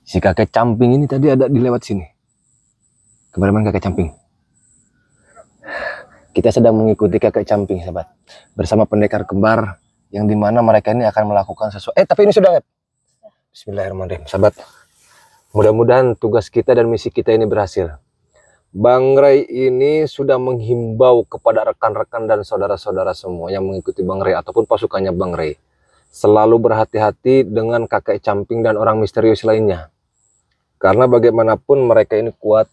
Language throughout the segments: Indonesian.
Si kakek camping ini tadi ada di lewat sini. Kemana-mana kakek camping. Kita sedang mengikuti kakek camping, sahabat, bersama pendekar kembar yang dimana mereka ini akan melakukan sesuatu. Tapi ini sudah. Bismillahirrahmanirrahim, sahabat. Mudah-mudahan tugas kita dan misi kita ini berhasil. Bang Ray ini sudah menghimbau kepada rekan-rekan dan saudara-saudara semua yang mengikuti Bang Ray ataupun pasukannya Bang Ray, selalu berhati-hati dengan kakek camping dan orang misterius lainnya. Karena bagaimanapun mereka ini kuat,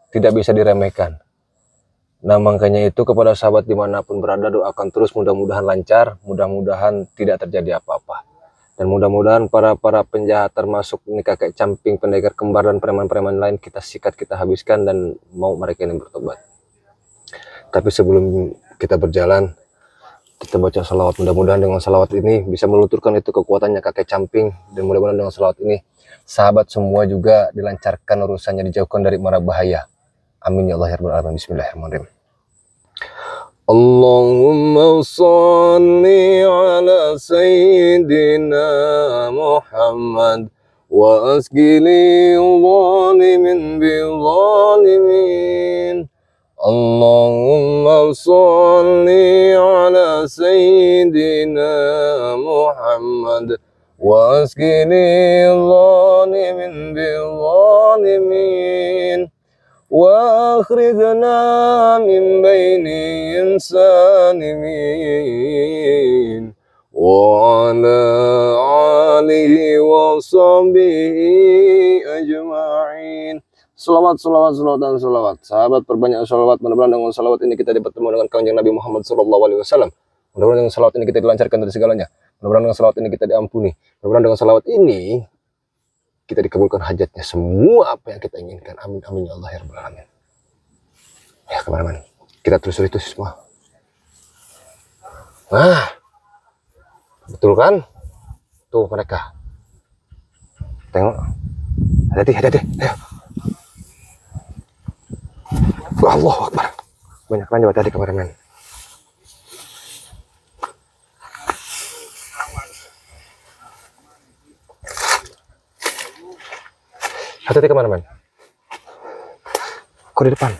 tidak bisa diremehkan. Nah makanya itu kepada sahabat dimanapun berada, doakan terus mudah-mudahan lancar, mudah-mudahan tidak terjadi apa-apa. Dan mudah-mudahan para penjahat termasuk ini kakek camping, pendekar kembar dan preman-preman lain kita sikat, kita habiskan dan mau mereka ini bertobat. Tapi sebelum kita berjalan, kita baca salawat. Mudah-mudahan dengan salawat ini bisa melunturkan itu kekuatannya kakek camping. Dan mudah-mudahan dengan salawat ini sahabat semua juga dilancarkan urusannya, dijauhkan dari mara bahaya. Amin ya Allah ya Rabbal Alamin. Bismillahirrahmanirrahim. Allahumma salli ala sayyidina Muhammad wa asqili zalimin bi zalimin. Allahumma salli ala sayyidina Muhammad wa asqini zalimin bi zalimin wa akhrijna min baini salimin wa ala alihi wa sahbihi ajma'in. Salawat, dan salawat. Sahabat, perbanyak salawat. Mudah-mudahan dengan salawat ini kita bertemu dengan kanjeng Nabi Muhammad SAW. Mudah-mudahan dengan salawat ini kita dilancarkan dari segalanya. Mudah-mudahan dengan salawat ini kita diampuni. Mudah-mudahan dengan salawat ini kita dikabulkan hajatnya, semua apa yang kita inginkan. Amin, amin ya Allah ya Rabbal Alamin. Ya kemana-mana. Kita telusuri itu semua. Nah, betul kan? Tuh mereka. Tengok. Hati-hati. Ayo. Allahu Akbar. Banyak lanjut tadi kameramen. Hati-hati kameramen. Kok di depan?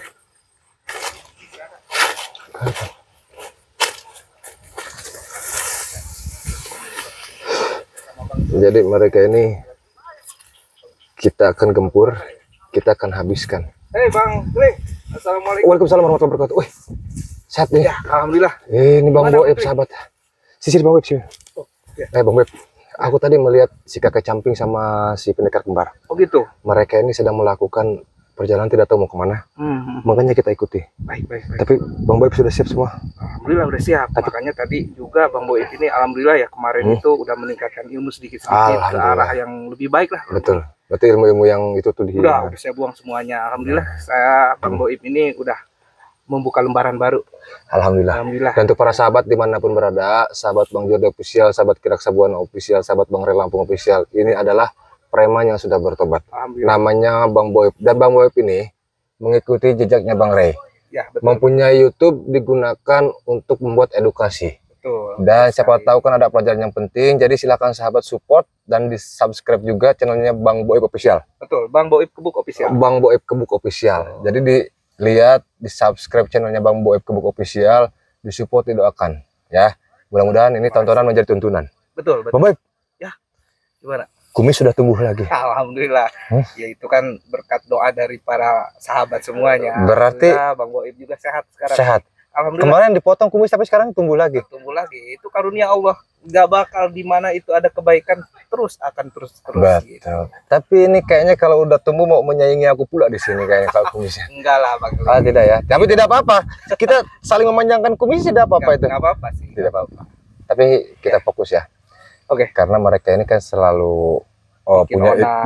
Jadi mereka ini kita akan gempur, kita akan habiskan. Hei Bang Kling, assalamualaikum. Waalaikumsalam warahmatullahi wabarakatuh. Wih, sehat nih. Ya, alhamdulillah. Ini Bang Boib, sahabat. Sisir Bang Boib sih. Oh, ya. Bang Boib, aku tadi melihat si kakek camping sama si pendekar kembar. Oh gitu. Mereka ini sedang melakukan perjalanan tidak tahu mau kemana. Makanya kita ikuti. Baik. Tapi Bang Boib sudah siap semua. Alhamdulillah udah siap. Makanya tadi juga Bang Boib ini alhamdulillah ya kemarin itu udah meningkatkan ilmu sedikit-sedikit ke arah yang lebih baik lah. Betul. Berarti ilmu-ilmu yang itu tuh udah saya buang semuanya. Alhamdulillah saya Bang Boib ini udah membuka lembaran baru. Alhamdulillah. Dan untuk para sahabat dimanapun berada, sahabat Bang Jordi Official, sahabat Kirak Sabuana Official, sahabat Bang Ray Lampung Official, ini adalah preman yang sudah bertobat. Namanya Bang Boib. Dan Bang Boib ini mengikuti jejaknya Bang Ray. Ya, betul. Mempunyai YouTube digunakan untuk membuat edukasi. Betul. Dan siapa tahu kan ada pelajaran yang penting. Jadi silakan sahabat support dan di subscribe juga channelnya Bang Boib Official. Betul. Bang Boib Kebuk Official. Bang Boib Kebuk Official. Jadi dilihat, di subscribe channelnya Bang Boib Kebuk Official, disupport, didoakan. Ya, mudah-mudahan ini tontonan menjadi tuntunan. Betul. Bang Boib. Ya. Gimana? Kumis sudah tumbuh lagi. Alhamdulillah. Ya itu kan berkat doa dari para sahabat semuanya. Berarti Bang Boib juga sehat sekarang. Sehat. Alhamdulillah. Kemarin dipotong kumis tapi sekarang tumbuh lagi. Tumbuh lagi. Itu karunia Allah. Gak bakal di mana itu ada kebaikan akan terus. Betul. Gitu. Tapi ini kayaknya kalau udah tumbuh mau menyaingi aku pula di sini kayaknya kalau kumisnya. Enggak lah Bang. Tidak ya. Tapi tidak apa-apa. Kita saling memanjangkan kumis tidak apa-apa itu. Enggak apa-apa sih. Tidak apa-apa. Tapi kita fokus ya. Oke. Karena mereka ini kan selalu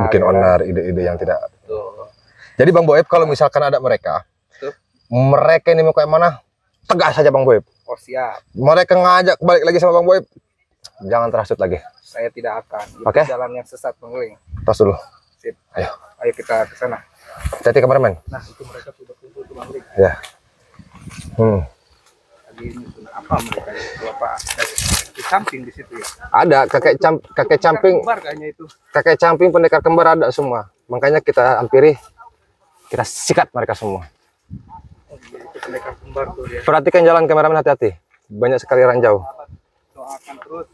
bikin onar, ide-ide yang tidak. Betul. Jadi Bang Boib kalau misalkan ada mereka ini mau kayak mana? Tegas saja Bang Boib. Oh siap. Mereka ngajak balik lagi sama Bang Boib, jangan terhasut lagi. Saya tidak akan. Oke. Jalan yang sesat Bang Ling. Tos dulu. Sip. Ayo kita ke sana. Hati-hati kameramen. Nah itu mereka sudah kumpul tuh Bang Ling. Ya. Tadi ini apa mereka? Bapak. camping di situ ya. Ada kakek camping, Kembar kayaknya itu. kakek camping, pendekar kembar ada semua. Makanya kita hampiri, kita sikat mereka semua. Oh, iya, itu pendekar kembar tuh ya. Perhatikan jalan kameramen, hati-hati. Banyak sekali ranjau. Doakan terus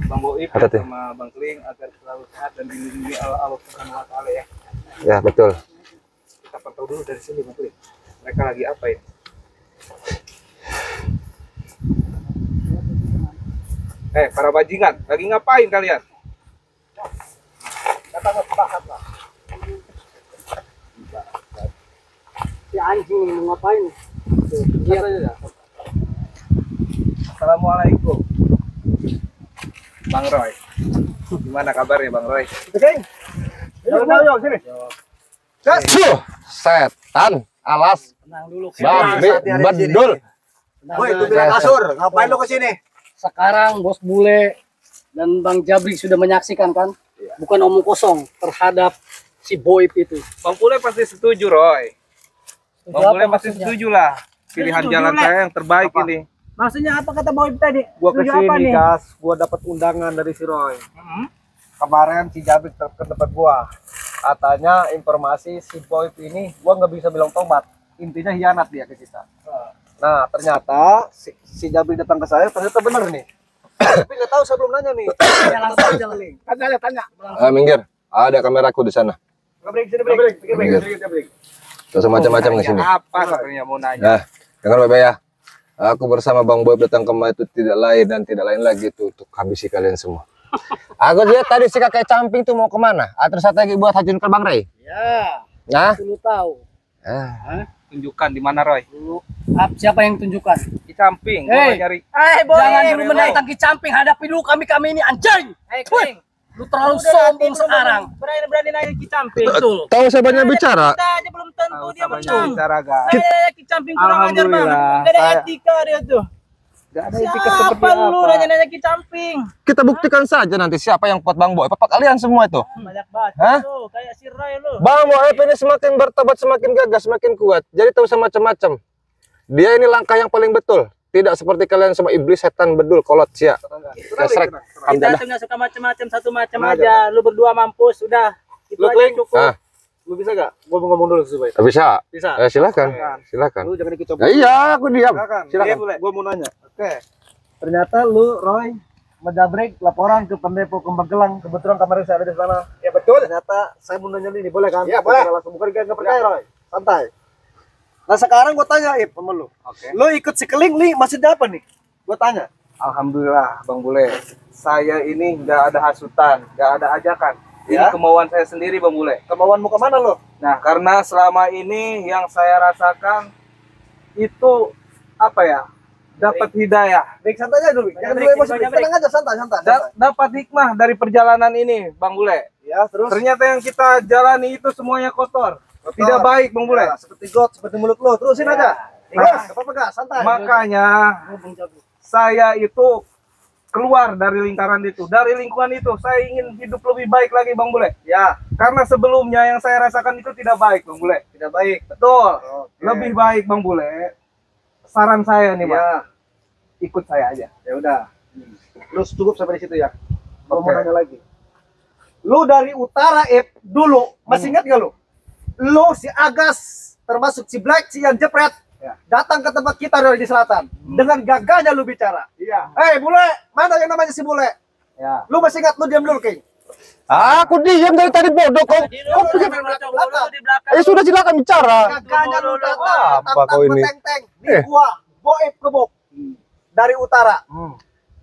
Bang Boib Hati-hati. sama Bang Kling agar selalu sehat dan dilindungi Allah Subhanahu wa taala ya. Ya, betul. Kita pantau dulu dari sini Bang Kling. Mereka lagi apa ya? Para bajingan, lagi ngapain kalian? Kata bahas lah. Si anjing ini mau ngapain? Iya. Assalamualaikum, Bang Roy. Gimana kabarnya Bang Roy? Oke. Yuk, sini. Setan, alas, Tenang dulu. babi, bedul. Woi, itu bilang kasur. Ngapain lo kesini? Sekarang Bos Bule dan Bang Jabrik sudah menyaksikan kan? Bukan omong kosong terhadap si Boib itu. Bang Pule pasti setuju, Roy. Bang Pule pasti maksudnya? setuju lah. Pilihan Setuju, jalan Le. saya yang terbaik ini. Maksudnya apa kata Boib tadi? Gua Setuju apa kesini nih? Gas, gua dapat undangan dari si Roy. Kemarin si Jabrik ke tempat gua, katanya informasi si Boib ini gua nggak bisa bilang tobat, intinya hianat dia ke kita. Nah ternyata si Jabrik datang ke saya, ternyata bener nih. Tapi nggak tahu, saya belum nanya nih. Tanya langsung aja Ling. Tanya. Minggir, ada kameraku di sana. Jabrik, sini Jabrik. Minggir. Jabrik. Gak usah macam-macam di sini. Apa katanya mau nanya? Nah, dengar Bapak ya. Aku bersama Bang Boib datang kemari itu tidak lain dan tidak lain lagi itu untuk habisi kalian semua. Aku lihat tadi si kakek camping tuh mau kemana? Terus lagi buat hajun ke Bang Ray. Ya, Nah, lu tahu. Tunjukkan di mana, Roy? Siapa yang tunjukkan? Di samping. Hei. Gua nyari. Jangan dulu menantang Ki Camping, hadapi dulu kami ini anjing. Woi, lu terlalu sombong sekarang. Berani nanya Ki Camping. Betul. tahu saya banyak bicara. aja belum tentu Tahu dia banyak menang. bicara, guys. Nanya Ki Camping kurang ajar banget. Alhamdulillah. Gak ada Saya etika dia tuh. gak ada etika seperti Siapa lu apa. nanya-nanya Ki Camping? Kita buktikan saja nanti siapa yang kuat Bang Boib. Apa kalian semua itu? Banyak banget Hah? lu, kayak si Roy lu. Bang Boib ini semakin bertobat, semakin gagas, semakin kuat. Jadi tahu sama macam-macam. Dia ini langkah yang paling betul. Tidak seperti kalian sama iblis, setan, bedul, kolot, sia. Kesrek. Kita tuh nggak suka macam-macam, satu macam aja. Lu berdua mampus, udah. Itu Lu, aja Kling? cukup. Ah, Lu bisa gak? Gua mau ngomong dulu supaya. bisa. Bisa. Silakan. Silakan. Lu jangan ikut coba. Ya, iya, aku diam. Silakan. Gua mau nanya. Oke. Ternyata lu, Roy, Jabrik laporan ke Pendepo Kembagelang. Kebetulan kemarin saya ada di sana. Ya betul. Ternyata saya mau nanya ini, boleh kan? Ya, boleh. Langsung bukan nggak percaya, Roy. Santai. Nah sekarang gua tanya, sama lu. Oke. Lu ikut sekeling nih, maksudnya apa nih? Gua tanya. Alhamdulillah, Bang Bule. Saya ini nggak ada hasutan, nggak ada ajakan. Ini Ya. kemauan saya sendiri, Bang Bule. Kemauanmu kemana lu? Nah, karena selama ini yang saya rasakan itu apa ya? Dapat hidayah, Baik, santai aja dulu. Jangan dulu emosi. Tenang aja, santai. dapat hikmah dari perjalanan ini, Bang Bule. Ya, terus. Ternyata yang kita jalani itu semuanya kotor. Kotor. Tidak baik, Bang Bule. Ya, seperti got, seperti mulut lu. Terusin Ya. aja. Gas. Gak apa-apa, gas. Santai. Makanya saya itu keluar dari lingkaran itu, dari lingkungan itu. Saya ingin hidup lebih baik lagi, Bang Bule. Ya, Karena sebelumnya yang saya rasakan itu tidak baik, Bang Bule. tidak baik. Betul. Oke. Lebih baik, Bang Bule. Saran saya nih, Bang. Ya, Ikut saya aja. ya udah. Lu cukup sampai di situ ya. Gua mau Oke. nanya lagi. Lu dari utara dulu, masih ingat gak lu? Lu si Agas, termasuk si Black, si yang jepret, Ya. datang ke tempat kita dari di selatan. Dengan gagahnya lu bicara. Iya. Hei Bule, mana yang namanya si Bule? Ya. Lu masih ingat, lu diam dulu, King. Aku diam dari tadi bodoh kok. Kau pikir ya sudah silakan bicara. Gagahnya lu datang, Apa kau ini? teng-teng. Di gua, Boib kebuk. Dari utara.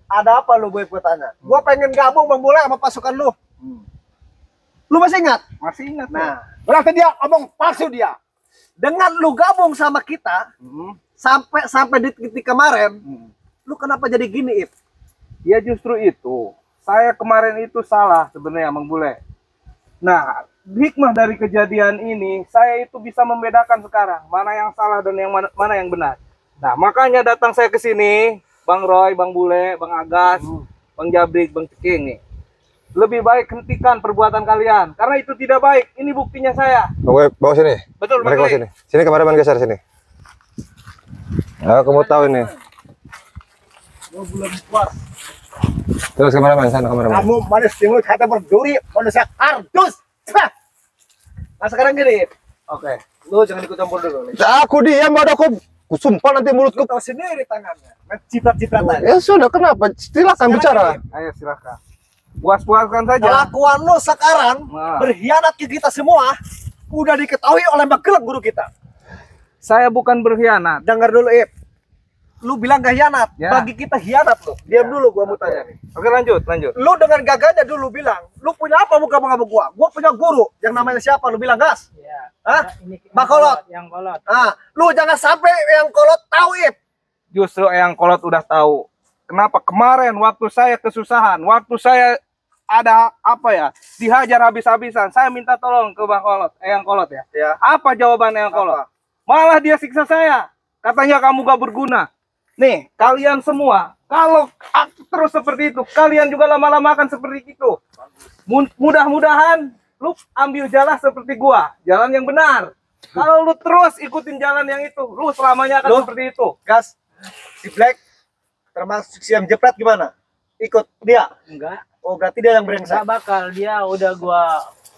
Ada apa lu, Boib, gua tanya? Gua pengen gabung, Bang Bule, sama pasukan lu. Lu masih ingat? Masih ingat. Nah, berarti dia omong palsu dia. Dengan lu gabung sama kita sampai di titik kemarin, lu kenapa jadi gini, Ip? Ya justru itu. Saya kemarin itu salah sebenarnya, Bang Bule. Nah, hikmah dari kejadian ini, saya itu bisa membedakan sekarang mana yang salah dan yang mana yang benar. Nah, makanya datang saya ke sini, Bang Roy, Bang Bule, Bang Agas, Bang Jabrik, Bang Ceking nih. Lebih baik hentikan perbuatan kalian karena itu tidak baik. Ini buktinya saya. Bang Boib, bawa sini. Betul, Mereka bawa Bang. sini. Sini kameramen geser sini. Aku mau tahu ini. Gua belum puas Terus kameraman, sana kameraman. Kamu manusia mulut kata berduri, manusia kardus. Hah. Nah sekarang gini. Oke, lu jangan ikut campur dulu nih. Aku diam, ada aku sumpah nanti mulutku. Lu tahu sendiri tangannya. Ciprat-ciprat aja. Ya sudah, kenapa? Silakan bicara. Ayo silakan. Puas-puaskan saja. Kelakuan lu sekarang Nah. berkhianat ke kita semua. Udah diketahui oleh Magelang guru kita. Saya bukan berkhianat. Dengar dulu, Ip. Lu bilang gak hianat, Ya. bagi kita hianat lu. Diam dulu, gua mau tanya nih. Oke, lanjut. Lu dengan gagahnya dulu bilang, lu punya apa muka sama gua? Gua punya guru yang namanya siapa? Lu bilang gas? Iya. Hah? Ini Bakolot. Yang kolot. Ah, lu jangan sampai yang kolot tahu, Ip. Justru Eyang Kolot udah tahu. Kenapa kemarin waktu saya kesusahan, waktu saya ada apa ya, dihajar habis-habisan, saya minta tolong ke Bang Kolot, Eyang Kolot ya. Ya. Apa jawaban Eyang Kolot? Malah dia siksa saya. Katanya kamu gak berguna. Nih, kalian semua, kalau aku terus seperti itu, kalian juga lama-lama akan seperti itu. Mudah-mudahan lu ambil jalan seperti gua, jalan yang benar. Kalau lu terus ikutin jalan yang itu, lu selamanya akan Lu? seperti itu. Gas, si Black, termasuk si yang jepret gimana? Ikut dia? Enggak. Oh, berarti dia yang brengsek. Enggak bakal. Dia udah gua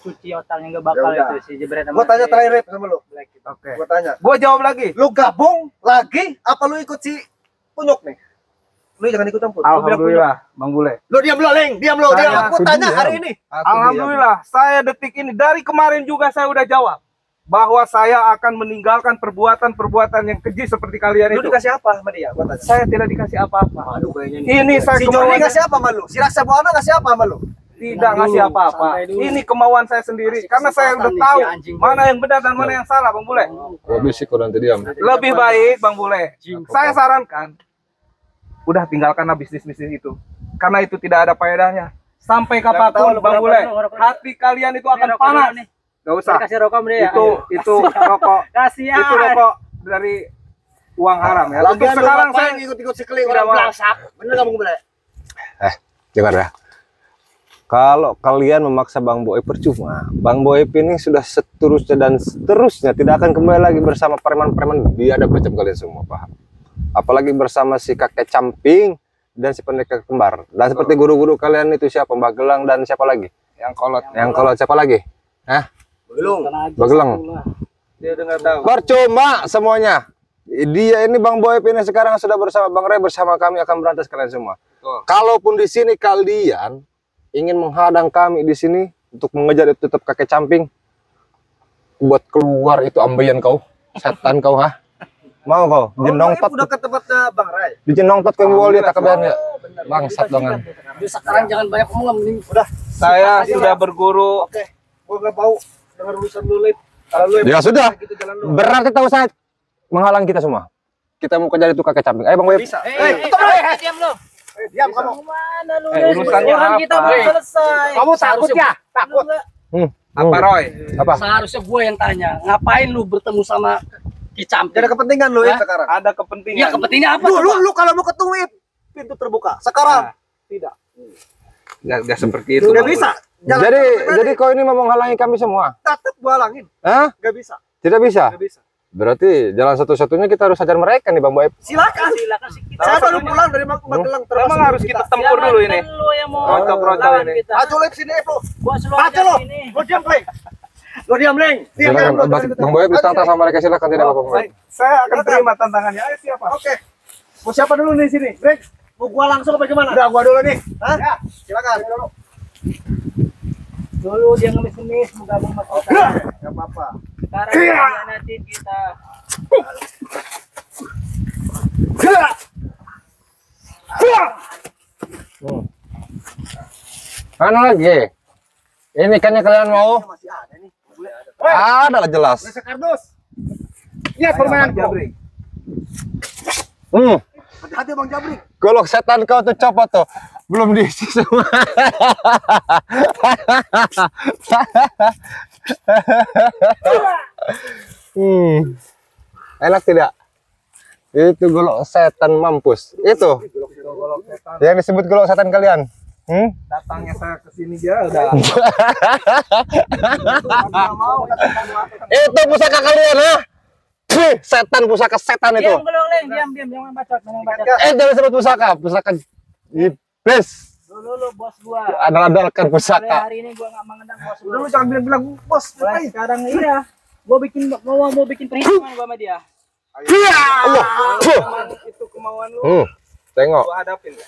cuci otaknya, enggak bakal Ya udah. itu si jebret sama Gua tanya si terakhir, Ip, sama lu. Black itu. Oke. Gua tanya. Gua jawab lagi. Lu gabung lagi apa lu ikut si Punyok nih? Lu jangan ikut campur. Lu bilang Alhamdulillah, Bang Bule. Punyok. Lu diam lu, Leng. Diam lu. Saya Diam. Aku aku tanya diam. hari ini. Alhamdulillah, saya detik ini dari kemarin juga saya udah jawab bahwa saya akan meninggalkan perbuatan-perbuatan yang keji seperti kalian Lu itu. dikasih apa sama dia? Gua tanya. Saya tidak dikasih apa-apa. Aduh, kayaknya Ini saya Si Joni kemauan ngasih apa sama lu? Si Raksa Buana ngasih apa sama lu? tidak Tenang ngasih dulu, apa-apa. santai dulu. Ini kemauan saya sendiri Kasih karena saya udah kesempatan nih tahu si anjing mana yang benar dan mana yang salah, Bang Bule. Gua bisik kau nanti diam. Lebih baik, Bang Bule, Anjing. saya sarankan udah tinggalkanlah bisnis-bisnis itu. Karena itu tidak ada faedahnya. Sampai tahu kapanpun, lu Bang ngerokok Bule, dulu, ngerokok dulu. hati kalian itu akan Ngerokok panas. dulu nih. Gak usah. Kasih rokok dia. Itu rokok. Kasihan. Itu rokok dari uang haram ya. Untuk Lagian lu sekarang saya ngapain ikut-ikut si Keling tidak orang mau. belangsak? Bener gak mau gue Dengar ya. Kalau kalian memaksa Bang Boip percuma. Bang Boip ini sudah seterusnya dan seterusnya tidak akan kembali lagi bersama preman-preman biadab macam kalian semua, paham? Apalagi bersama si kakek camping dan si pendekar kembar. Dan seperti guru-guru kalian itu siapa? Mbak Gelang dan siapa lagi? Yang kolot. Yang kalau siapa lagi? Hah? Belum. Bagelang. Dia udah nggak tahu. Percuma semuanya. Dia ini Bang Boip ini sekarang sudah bersama Bang Ray, bersama kami akan berantas kalian semua. Betul. Kalaupun di sini kalian ingin menghadang kami di sini untuk mengejar itu tetap kakek camping, buat keluar itu ambeien kau, setan kau, ha? Mau kau? Jenongtot, Udah ke tempatnya Bang Ray. di jenongtot kau bawa lihat kabarnya. Bangsat banget. Jadi sekarang jangan banyak ngomong, mending Udah. Saya sudah berguru. Oke. Gue gak mau dengar urusan lu, Lip. Kalau lu Ya sudah. gitu jalan lu. Berarti tahu saya menghalang kita semua. Kita mau kejar itu kakek camping. Ayo Bang Boip. Bisa. tutup lu. Diam lu. Diam kamu. Mana lu? Urusannya Orang apa? kita belum selesai. Kamu takut ya? Takut. Apa Roy? Apa? Seharusnya gue yang tanya, ngapain lu bertemu sama Ki Camping? Jadi ada kepentingan lu ya Hah? sekarang. Ada kepentingan. Iya, kepentingannya apa? Lu kalau mau ketemu Ip, pintu terbuka. Sekarang tidak. Nggak seperti itu. Udah Bang bisa. Bule. Jadi kau ini mau menghalangi kami semua? tetap gua halangin. Hah? Gak bisa. Tidak bisa? Gak bisa. Berarti jalan satu-satunya kita harus hajar mereka nih Bang Boip. Silakan. Silakan sih kita. Saya baru pulang dari Magelang. Emang harus kita tempur dulu ini. Lu yang mau Rocok-rocok lawan ini. kita. Maju Lip sini, Bro. Gua selalu Maju aja lu. sini. Lu diam, Leng. Lu diam, Leng. Diam, Silakan lu. Bang Boip ditantang sama mereka, silakan tidak apa-apa. Bang Boip. Baik, saya akan terima tantangannya. Ayo siapa? Oke. Mau siapa dulu nih sini? Break. Mau gua langsung apa gimana? Udah, gua dulu nih. Hah? Ya, silakan. Dulu dia ngemis-ngemis mau gabung sama kita. Enggak apa-apa. Sekarang dia nantiin kita. Mana lagi? Ini kan yang kalian mau? Masih ada nih. Ada lah jelas. Desa Kardus. Lihat permainan Jabri. Hati-hati Bang Jabri. Golok setan kau tuh copot tuh. Belum diisi semua. Enak tidak? Itu golok setan mampus. Itu yang disebut golok setan kalian. Datangnya saya ke sini dia udah. Itu pusaka kalian, ha? Pih, setan, pusaka setan itu. Diam belum, Leng. Diam, jangan bacot, jangan bacot. Jangan sebut pusaka, pusaka iblis. Please. Lu bos gua. Andal-andalkan pusaka. Hari ini gua nggak mengendang bos Udah lu. lu jangan bilang-bilang bos. Mulai sekarang iya. Gua mau bikin perhitungan gua sama dia. Allah. Memang itu kemauan lu. Tengok. Gua hadapin ya.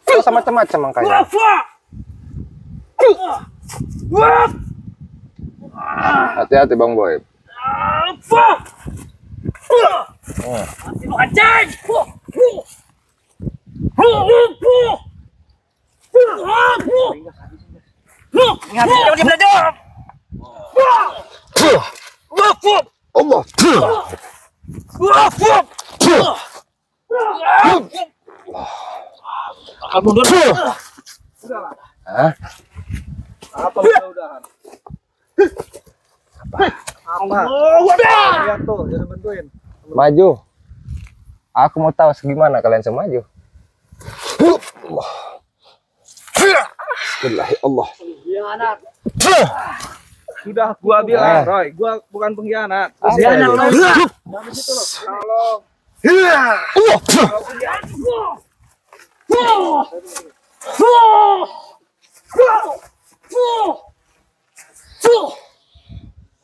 Gak usah macam-macam makanya. Hati-hati Bang Boy. Lu anjing. Allah. Hah? Apa mudah-mudahan? Apa? Lihat tuh, jangan bantuin. Maju. Aku mau tahu segimana kalian semua maju. Bismillahirrahmanirrahim. Hianat. Sudah gua bilang, Roy, gua bukan pengkhianat. Hianat. Kalau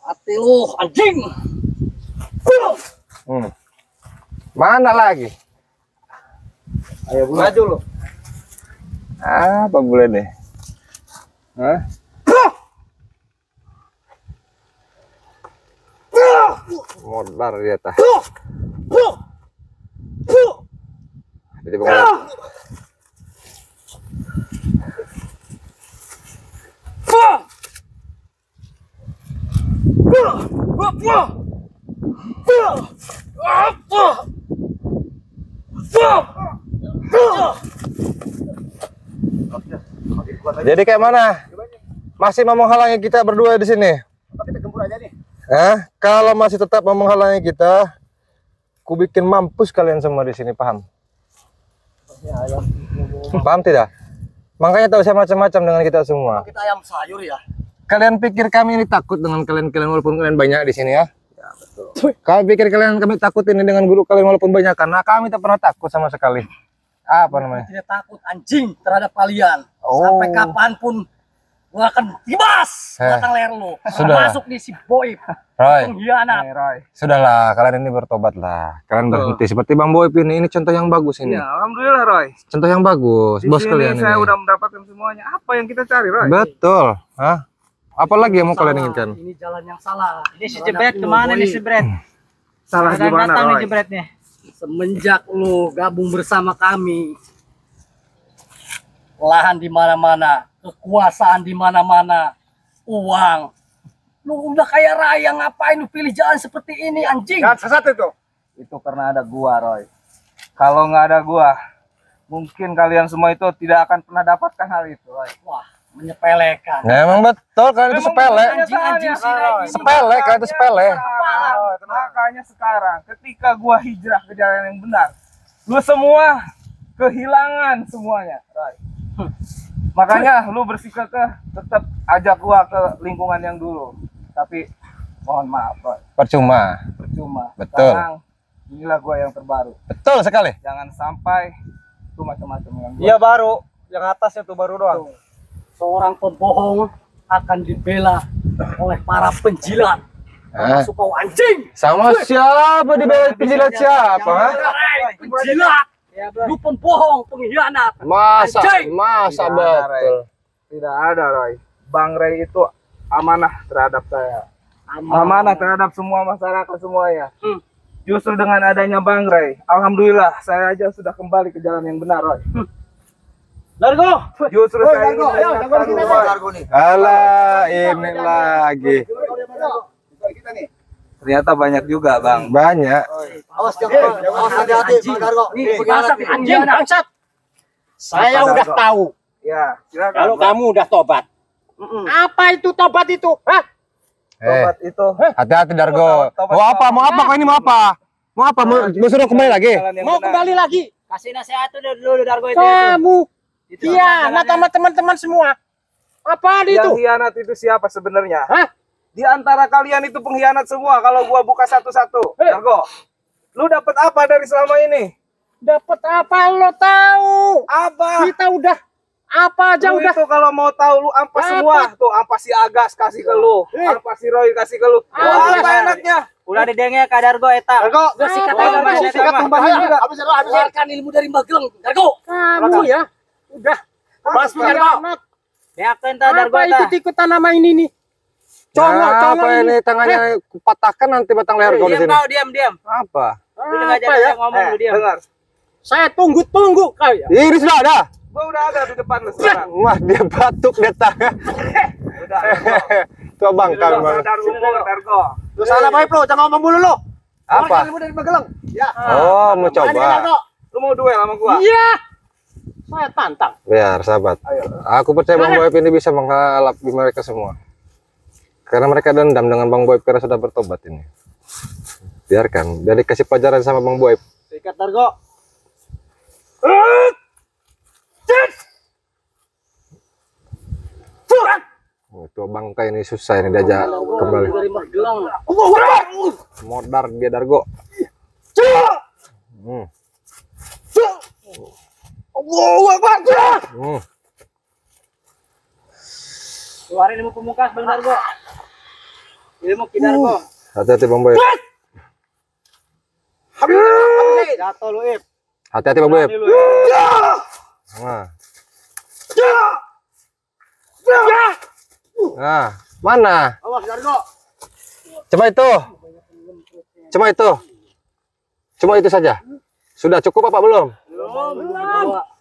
Hati lu anjing. Mana lagi? ayo maju lu. Apa boleh deh? Hah? Modar dia tah. Jadi pengalat. Jadi kayak mana? Masih mau menghalangi kita berdua di sini? Kita gempur aja nih. Kalau masih tetap mau menghalangi kita, ku bikin mampus kalian semua di sini, paham? Paham tidak? Makanya tahu saya macam-macam dengan kita semua. Kita ayam sayur ya. Kalian pikir kami ini takut dengan kalian walaupun kalian banyak di sini ya? Ya betul. Kalian pikir kami takut ini dengan guru kalian walaupun banyak? Karena kami tak pernah takut sama sekali. Apa namanya? Tidak takut anjing terhadap kalian. Oh. Sampai kapanpun gua akan tibas batang leher lu. Sudah. Masuk di si boy Roy, pengkhianat. Roy. sudahlah, kalian ini bertobat lah. Kalian berhenti seperti Bang Boy ini contoh yang bagus ini. Ya, alhamdulillah Roy. Contoh yang bagus, Di bos sini kalian saya ini. udah mendapatkan semuanya. Apa yang kita cari, Roy? Betul. Hah? Apalagi yang mau Salah. kalian inginkan? Ini jalan yang salah. Ini si jebret kemana nih si jebret? Salah Kadang gimana, datang nih Roy? jebretnya. Semenjak lu gabung bersama kami, lahan di mana-mana, kekuasaan di mana-mana, uang. Lu udah kaya raya, ngapain lu pilih jalan seperti ini anjing? Jangan sesat itu. Itu karena ada gua, Roy. Kalau nggak ada gua, mungkin kalian semua itu tidak akan pernah dapatkan hal itu, Roy. Wah, menyepelekan. Ya, emang betul, kalian itu sepele. Anjing sih Roy. Sepele, kalian itu sepele. Roy, makanya sekarang ketika gua hijrah ke jalan yang benar, lu semua kehilangan semuanya, Roy. Makanya lu bersikap tetap ajak gua ke lingkungan yang dulu. Tapi mohon maaf, Roy. Percuma. Percuma. Betul. Sekarang inilah gua yang terbaru. Betul sekali. Jangan sampai itu macam-macam yang gua. Iya baru, yang atasnya tuh baru doang. Seorang pembohong akan dibela oleh para penjilat. Termasuk kau anjing. Sama siapa di bawah penjilat siapa? Ha? Penjilat. Lu pembohong, pengkhianat. Masa, Anjing. masa Tidak ada, betul. Tidak ada, Roy. Bang Ray itu amanah terhadap saya. Amanah terhadap semua masyarakat semuanya. Justru dengan adanya Bang Ray, alhamdulillah saya aja sudah kembali ke jalan yang benar, Roy. Dargo. Justru saya ini Alah, ini lagi. ternyata banyak juga, Bang. Banyak. Awas jangan. Awas hati-hati, Dargo. Nih, anjing bangsat. Saya Apa, udah Dargo? tahu Ya, silakan. kalau Bang. kamu udah tobat. Apa itu tobat itu? Hah? Tobat itu Hati-hati Dargo. Mau apa? Mau apa kau ini? Mau apa? Mau apa? Mau suruh kembali lagi? jalan yang Mau benar. kembali lagi? Kasih nasihat dulu Dargo itu. Kamu Itu hianat sama teman-teman semua. Apa Yang itu? hianat itu siapa sebenarnya? Hah? Di antara kalian itu pengkhianat semua kalau gua buka satu-satu. Dargo, lu dapat apa dari selama ini? Dapat apa lo tahu? Apa? Kita udah apa aja Lu udah. itu kalau mau tahu lu ampas semua. Tuh ampas si Agas kasih ke lu. Ampas si Roy kasih ke lu. Apa enaknya? Udah didenge Kak Dargo eta. Dargo, Udah sikat Apa? aja Apa? masih sikat Apa? tambahin juga. Keluarkan ilmu dari Magelang, Dargo. Kamu ya. Udah. Bas, Dargo. Beakeun ta Dargo Apa eta. ikut-ikutan nama ini nih? Congok apa ini tangannya kupatahkan nanti batang leher kau di Diam sini. kau, diam. Apa? Lu enggak Apa jadi ya? ngomong lu diam. Dengar. Saya tunggu kayak. Ini sudah ada. Gua udah ada di depan lu sekarang. Wah, dia batuk dia tangan. Udah. Itu abang kan. Dargo. Lu salah baik lo, jangan ngomong mulu lo. Apa? Ilmu dari Magelang. Ya. Oh, mau coba. Lu mau duel sama gua? Iya. Saya tantang. Biar sahabat. Aku percaya Bang Boyep ini bisa mengalap mereka semua. Karena mereka dendam dengan Bang Boyep karena sudah bertobat ini. Biarkan, biar dikasih pelajaran sama Bang Boyep. Sikat Dargo. Itu bangka ini susah ini diajak kembali. Dari Magelang. Modar dia Dargo. Hmm. Hmm. Keluarin ilmu pemungkas Bang Dargo. Ilmu Ki Dargo. Hati-hati Bang Boyep. Jatuh lu, Ip. Hati-hati Bang Boyep. Nah. Nah, mana? Awas Dargo. Cuma itu. Cuma itu saja. Sudah cukup apa belum?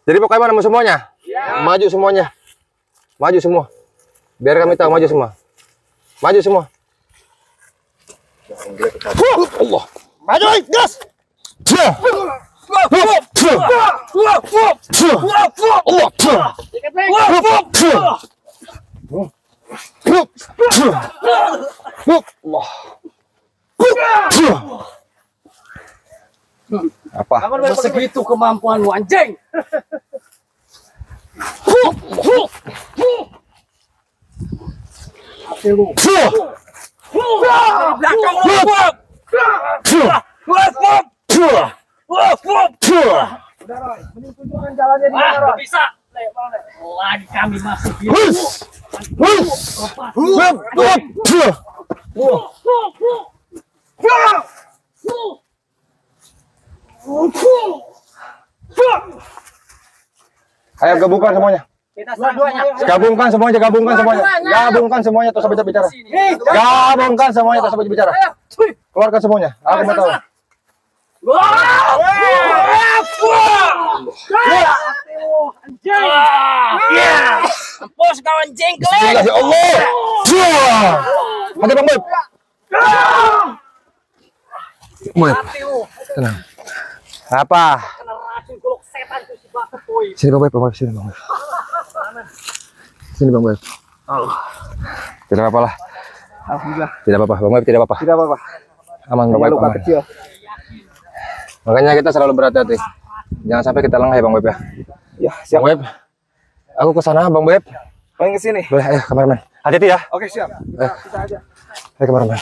Jadi pokoknya mana mau semuanya? Maju semuanya. Maju semua. Biar kami tahu maju semua. Maju semua. Allah. Maju, gas. Apa? Segitu kemampuanmu anjing. Bisa. Lagi kami masuk Ayo gabungkan semuanya. Kita dua-duanya. Gabungkan semuanya. Gabungkan semuanya terus sampai bicara. Gabungkan semuanya terus sampai bicara. Keluarkan semuanya. Aku mau tahu. Mampus kawan jengkel. Bismillah ya Allah. Hati Bang Boyep. Boyep. Tenang. Apa? Sini Bang Boyep, sini Bang Boyep. Sini Bang Boyep. Tidak apa-apa lah. Alhamdulillah. Tidak apa-apa, Bang Boyep tidak apa-apa. Tidak apa-apa. Aman Bang Boyep, aman. Kecil. Makanya kita selalu berhati-hati. Jangan sampai kita lengah ya Bang Boyep ya. Ya, siap. Bang Boyep. Aku ke sana Bang Boyep. Main ke sini. Boleh, ayo kameramen. Hati-hati ya. Oke, siap. Kita aja. Ayo kameramen.